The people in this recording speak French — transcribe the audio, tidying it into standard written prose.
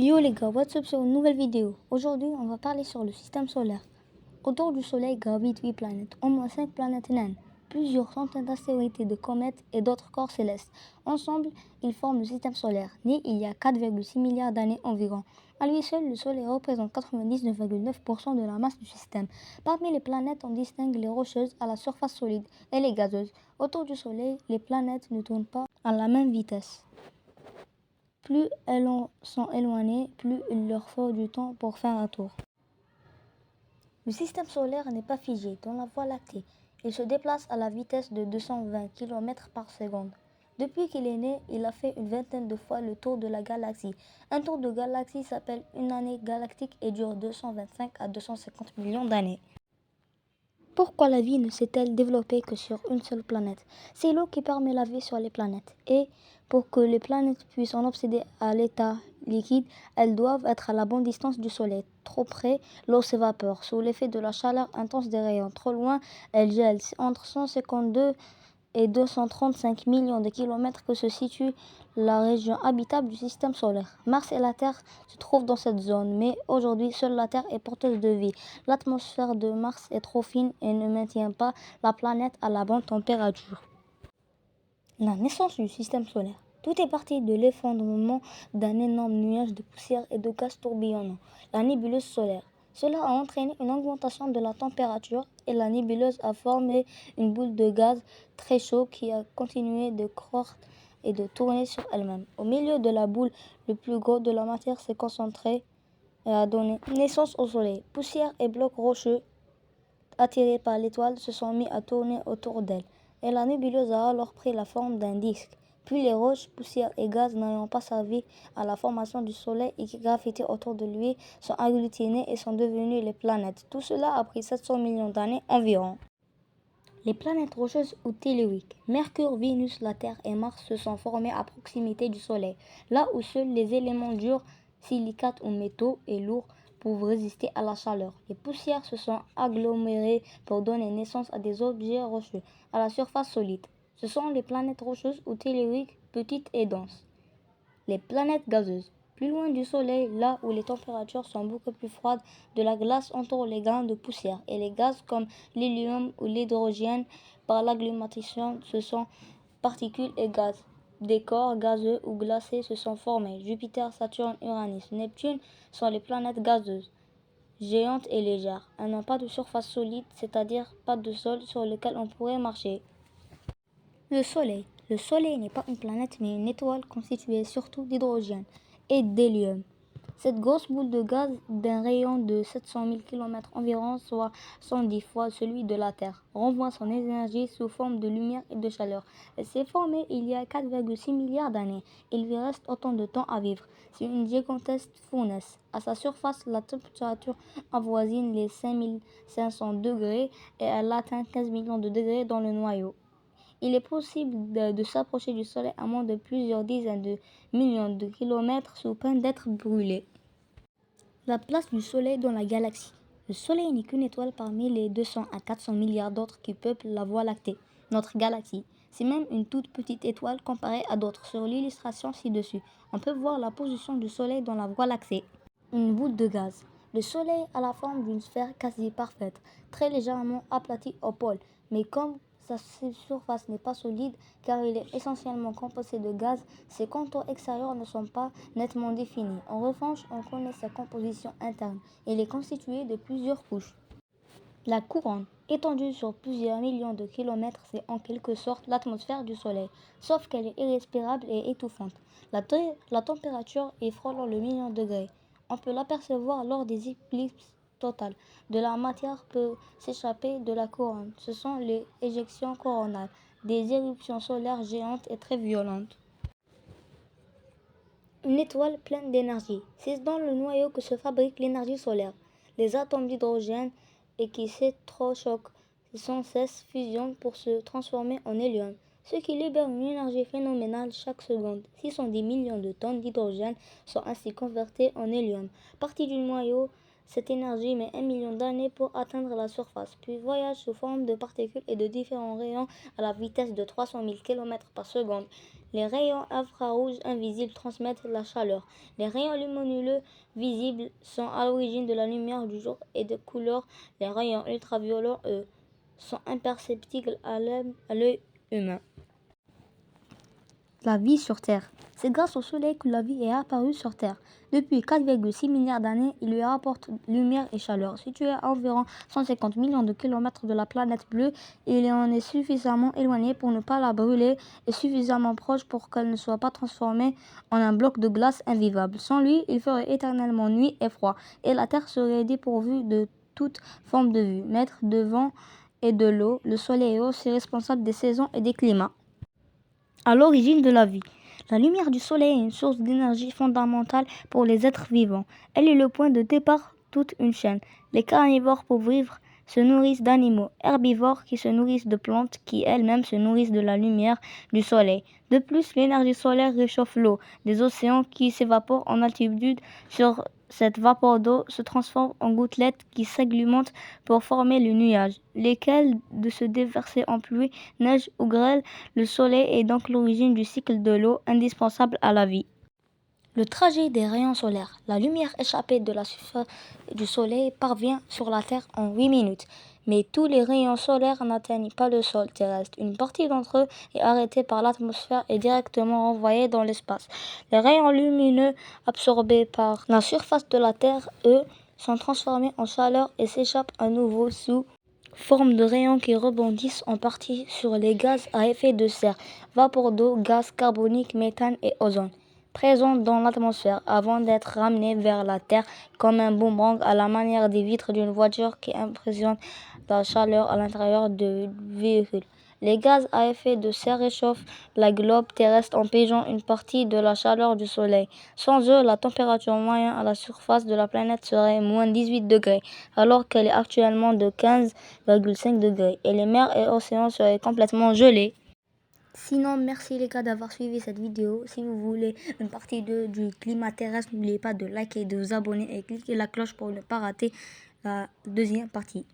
Yo les gars, what's up sur une nouvelle vidéo. Aujourd'hui, on va parler sur le système solaire. Autour du Soleil gravitent 8 planètes, au moins 5 planètes naines, plusieurs centaines d'astéroïdes et de comètes et d'autres corps célestes. Ensemble, ils forment le système solaire, né il y a 4,6 milliards d'années environ. À lui seul, le Soleil représente 99,9% de la masse du système. Parmi les planètes, on distingue les rocheuses à la surface solide et les gazeuses. Autour du Soleil, les planètes ne tournent pas à la même vitesse. Plus elles sont éloignées, plus il leur faut du temps pour faire un tour. Le système solaire n'est pas figé dans la Voie lactée. Il se déplace à la vitesse de 220 km par seconde. Depuis qu'il est né, il a fait une vingtaine de fois le tour de la galaxie. Un tour de galaxie s'appelle une année galactique et dure 225 à 250 millions d'années. Pourquoi la vie ne s'est-elle développée que sur une seule planète? C'est l'eau qui permet la vie sur les planètes. Et pour que les planètes puissent en accéder à l'état liquide, elles doivent être à la bonne distance du Soleil. Trop près, l'eau s'évapore sous l'effet de la chaleur intense des rayons. Trop loin, elle gèle. Entre 152 et 235 millions de kilomètres que se situe la région habitable du système solaire. Mars et la Terre se trouvent dans cette zone, mais aujourd'hui, seule la Terre est porteuse de vie. L'atmosphère de Mars est trop fine et ne maintient pas la planète à la bonne température. La naissance du système solaire. Tout est parti de l'effondrement d'un énorme nuage de poussière et de gaz tourbillonnant, la nébuleuse solaire. Cela a entraîné une augmentation de la température et la nébuleuse a formé une boule de gaz très chaud qui a continué de croître et de tourner sur elle-même. Au milieu de la boule, le plus gros de la matière s'est concentré et a donné naissance au Soleil. Poussière et blocs rocheux attirés par l'étoile se sont mis à tourner autour d'elle et la nébuleuse a alors pris la forme d'un disque. Puis les roches, poussières et gaz n'ayant pas servi à la formation du Soleil et qui gravitaient autour de lui sont agglutinés et sont devenus les planètes. Tout cela a pris 700 millions d'années environ. Les planètes rocheuses ou telluriques, Mercure, Vénus, la Terre et Mars se sont formées à proximité du Soleil, là où seuls les éléments durs, silicates ou métaux et lourds peuvent résister à la chaleur. Les poussières se sont agglomérées pour donner naissance à des objets rocheux à la surface solide. Ce sont les planètes rocheuses ou telluriques, petites et denses. Les planètes gazeuses. Plus loin du Soleil, là où les températures sont beaucoup plus froides, de la glace entoure les grains de poussière et les gaz comme l'hélium ou l'hydrogène. Par l'agglomération, ce sont particules et gaz. Des corps gazeux ou glacés se sont formés. Jupiter, Saturne, Uranus, Neptune sont les planètes gazeuses, géantes et légères. Elles n'ont pas de surface solide, c'est-à-dire pas de sol sur lequel on pourrait marcher. Le Soleil. Le Soleil n'est pas une planète mais une étoile constituée surtout d'hydrogène et d'hélium. Cette grosse boule de gaz d'un rayon de 700 000 km environ, soit 110 fois celui de la Terre, renvoie son énergie sous forme de lumière et de chaleur. Elle s'est formée il y a 4,6 milliards d'années. Il lui reste autant de temps à vivre. C'est une gigantesque fournaise. À sa surface, la température avoisine les 5500 degrés et elle atteint 15 millions de degrés dans le noyau. Il est possible de s'approcher du Soleil à moins de plusieurs dizaines de millions de kilomètres sous peine d'être brûlé. La place du Soleil dans la galaxie. Le Soleil n'est qu'une étoile parmi les 200 à 400 milliards d'autres qui peuplent la Voie lactée, notre galaxie. C'est même une toute petite étoile comparée à d'autres. Sur l'illustration ci-dessus, on peut voir la position du Soleil dans la Voie lactée. Une boule de gaz. Le Soleil a la forme d'une sphère quasi parfaite, très légèrement aplatie au pôle, mais comme sa surface n'est pas solide car il est essentiellement composé de gaz, ses contours extérieurs ne sont pas nettement définis. En revanche, on connaît sa composition interne. Il est constitué de plusieurs couches. La couronne, étendue sur plusieurs millions de kilomètres, c'est en quelque sorte l'atmosphère du Soleil, sauf qu'elle est irrespirable et étouffante. La température est frôlant le million de degrés. On peut l'apercevoir lors des éclipses totales. De la matière peut s'échapper de la couronne. Ce sont les éjections coronales, des éruptions solaires géantes et très violentes. Une étoile pleine d'énergie. C'est dans le noyau que se fabrique l'énergie solaire. Les atomes d'hydrogène et qui s'électrochoquent sans cesse fusionnent pour se transformer en hélium, ce qui libère une énergie phénoménale chaque seconde. 610 millions de tonnes d'hydrogène sont ainsi converties en hélium. Partie du noyau, cette énergie met 1 million d'années pour atteindre la surface, puis voyage sous forme de particules et de différents rayons à la vitesse de 300 000 km par seconde. Les rayons infrarouges invisibles transmettent la chaleur. Les rayons lumineux visibles sont à l'origine de la lumière du jour et de couleur. Les rayons ultraviolets, eux, sont imperceptibles à l'œil humain. La vie sur Terre. C'est grâce au Soleil que la vie est apparue sur Terre. Depuis 4,6 milliards d'années, il lui apporte lumière et chaleur. Situé à environ 150 millions de kilomètres de la planète bleue, il en est suffisamment éloigné pour ne pas la brûler et suffisamment proche pour qu'elle ne soit pas transformée en un bloc de glace invivable. Sans lui, il ferait éternellement nuit et froid, et la Terre serait dépourvue de toute forme de vie. Maître de vent et de l'eau, le Soleil est aussi responsable des saisons et des climats. À l'origine de la vie. La lumière du soleil est une source d'énergie fondamentale pour les êtres vivants. Elle est le point de départ de toute une chaîne. Les carnivores, pour vivre, se nourrissent d'animaux herbivores qui se nourrissent de plantes qui elles-mêmes se nourrissent de la lumière du soleil. De plus, l'énergie solaire réchauffe l'eau des océans qui s'évapore en altitude. Sur cette vapeur d'eau se transforme en gouttelettes qui s'agglomèrent pour former le nuage, lesquels de se déverser en pluie, neige ou grêle. Le soleil est donc l'origine du cycle de l'eau, indispensable à la vie. Le trajet des rayons solaires. La lumière échappée de la surface du soleil parvient sur la Terre en 8 minutes. Mais tous les rayons solaires n'atteignent pas le sol terrestre. Une partie d'entre eux est arrêtée par l'atmosphère et directement envoyée dans l'espace. Les rayons lumineux absorbés par la surface de la Terre, eux, sont transformés en chaleur et s'échappent à nouveau sous forme de rayons qui rebondissent en partie sur les gaz à effet de serre, vapeur d'eau, gaz carbonique, méthane et ozone, présents dans l'atmosphère avant d'être ramenés vers la Terre comme un boomerang à la manière des vitres d'une voiture qui impressionnent la chaleur à l'intérieur du véhicule. Les gaz à effet de serre réchauffent la globe terrestre en piégeant une partie de la chaleur du Soleil. Sans eux, la température moyenne à la surface de la planète serait moins 18 degrés, alors qu'elle est actuellement de 15,5 degrés, et les mers et océans seraient complètement gelés. Sinon, merci les gars d'avoir suivi cette vidéo. Si vous voulez une partie 2 du climat terrestre, n'oubliez pas de liker, de vous abonner et cliquer la cloche pour ne pas rater la deuxième partie.